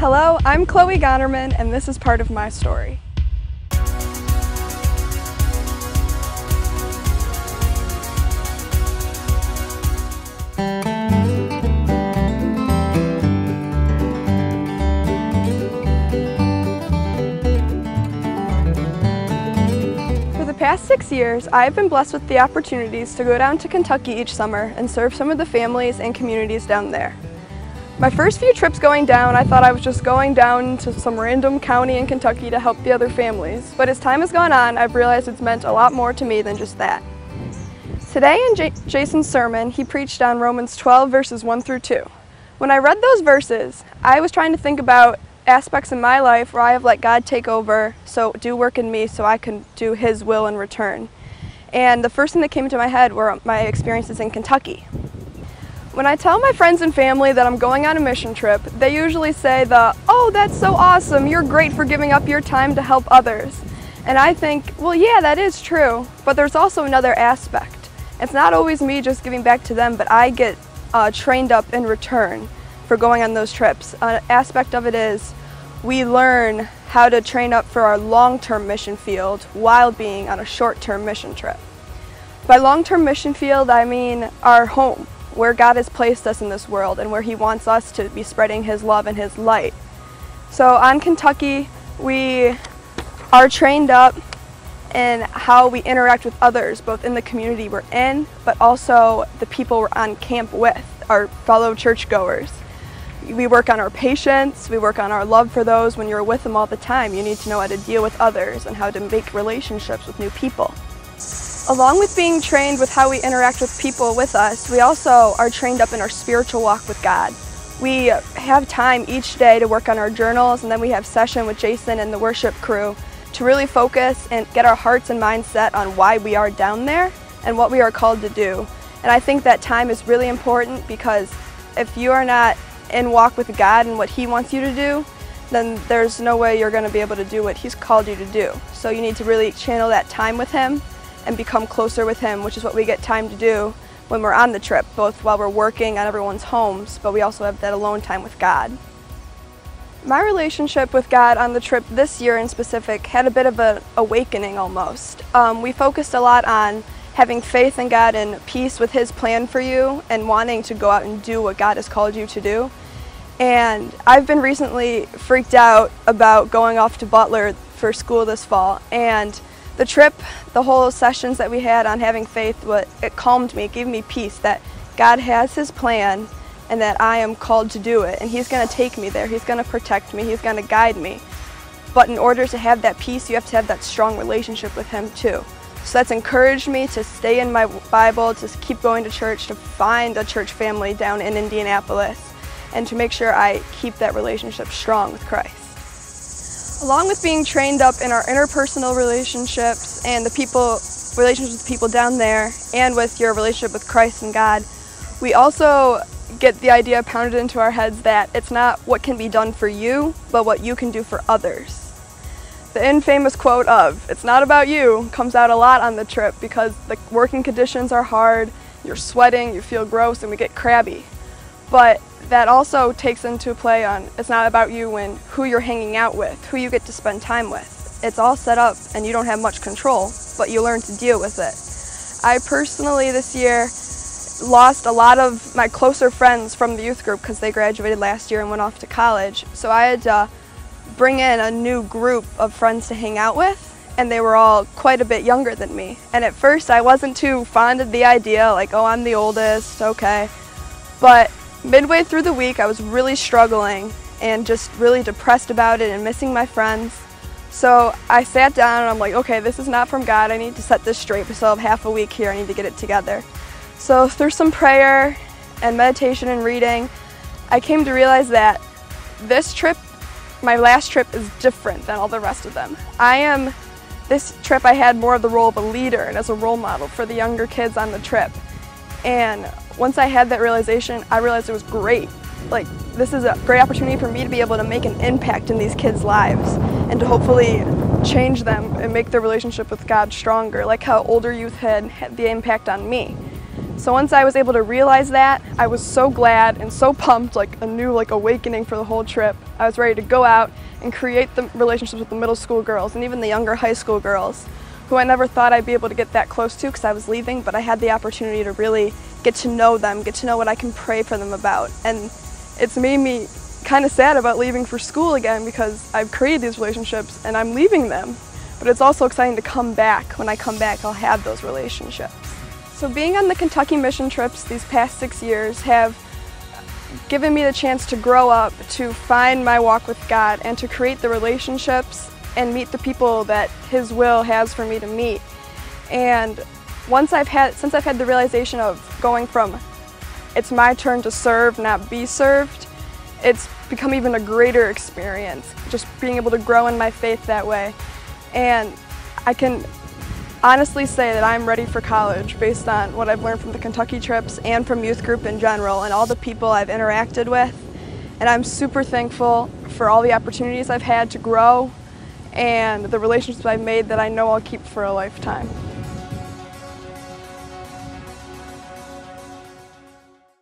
Hello, I'm Chloe Gonterman, and this is part of my story. For the past 6 years, I've been blessed with the opportunities to go down to Kentucky each summer and serve some of the families and communities down there. My first few trips going down, I thought I was just going down to some random county in Kentucky to help the other families, but as time has gone on, I've realized it's meant a lot more to me than just that. Today in Jason's sermon, he preached on Romans 12 verses 1 through 2. When I read those verses, I was trying to think about aspects in my life where I have let God take over, so do work in me so I can do His will in return. And the first thing that came into my head were my experiences in Kentucky. When I tell my friends and family that I'm going on a mission trip, they usually say "Oh, that's so awesome, you're great for giving up your time to help others." And I think, well, yeah, that is true, but there's also another aspect. It's not always me just giving back to them, but I get trained up in return for going on those trips. An aspect of it is we learn how to train up for our long-term mission field while being on a short-term mission trip. By long-term mission field, I mean our home, where God has placed us in this world and where He wants us to be spreading His love and His light. So on Kentucky, we are trained up in how we interact with others, both in the community we're in, but also the people we're on camp with, our fellow churchgoers. We work on our patience, we work on our love for those. When you're with them all the time, you need to know how to deal with others and how to make relationships with new people. Along with being trained with how we interact with people with us, we also are trained up in our spiritual walk with God. We have time each day to work on our journals, and then we have session with Jason and the worship crew to really focus and get our hearts and minds set on why we are down there and what we are called to do. And I think that time is really important, because if you are not in walk with God and what He wants you to do, then there's no way you're going to be able to do what He's called you to do. So you need to really channel that time with Him and become closer with Him, which is what we get time to do when we're on the trip, both while we're working on everyone's homes, but we also have that alone time with God. My relationship with God on the trip this year in specific had a bit of an awakening almost. We focused a lot on having faith in God and peace with His plan for you and wanting to go out and do what God has called you to do. And I've been recently freaked out about going off to Butler for school this fall, and the trip, the whole sessions that we had on having faith, it calmed me, it gave me peace that God has His plan and that I am called to do it, and He's going to take me there, He's going to protect me, He's going to guide me. But in order to have that peace, you have to have that strong relationship with Him too. So that's encouraged me to stay in my Bible, to keep going to church, to find a church family down in Indianapolis, and to make sure I keep that relationship strong with Christ. Along with being trained up in our interpersonal relationships and relationships with people down there, and with your relationship with Christ and God, we also get the idea pounded into our heads that it's not what can be done for you, but what you can do for others. The infamous quote of "it's not about you" comes out a lot on the trip, because the working conditions are hard, you're sweating, you feel gross, and we get crabby. But that also takes into play on it's not about you and who you're hanging out with, who you get to spend time with. It's all set up and you don't have much control, but you learn to deal with it. I personally this year lost a lot of my closer friends from the youth group because they graduated last year and went off to college. So I had to bring in a new group of friends to hang out with, and they were all quite a bit younger than me. And at first I wasn't too fond of the idea, like, oh, I'm the oldest, okay. But midway through the week, I was really struggling and just really depressed about it and missing my friends. So I sat down and I'm like, okay, this is not from God. I need to set this straight. We still have half a week here. I need to get it together. So through some prayer and meditation and reading, I came to realize that this trip, my last trip, is different than all the rest of them. This trip I had more of the role of a leader and as a role model for the younger kids on the trip. And once I had that realization, I realized it was great. Like, this is a great opportunity for me to be able to make an impact in these kids' lives and to hopefully change them and make their relationship with God stronger, like how older youth had the impact on me. So once I was able to realize that, I was so glad and so pumped, like a new awakening for the whole trip. I was ready to go out and create the relationships with the middle school girls and even the younger high school girls, who I never thought I'd be able to get that close to because I was leaving, but I had the opportunity to really get to know them, get to know what I can pray for them about. And it's made me kind of sad about leaving for school again because I've created these relationships and I'm leaving them. But it's also exciting to come back. When I come back, I'll have those relationships. So being on the Kentucky mission trips these past 6 years have given me the chance to grow up, to find my walk with God, and to create the relationships and meet the people that His will has for me to meet. And since I've had the realization of going from it's my turn to serve, not be served, it's become even a greater experience, just being able to grow in my faith that way. And I can honestly say that I'm ready for college based on what I've learned from the Kentucky trips and from youth group in general and all the people I've interacted with. And I'm super thankful for all the opportunities I've had to grow and the relationships I've made that I know I'll keep for a lifetime.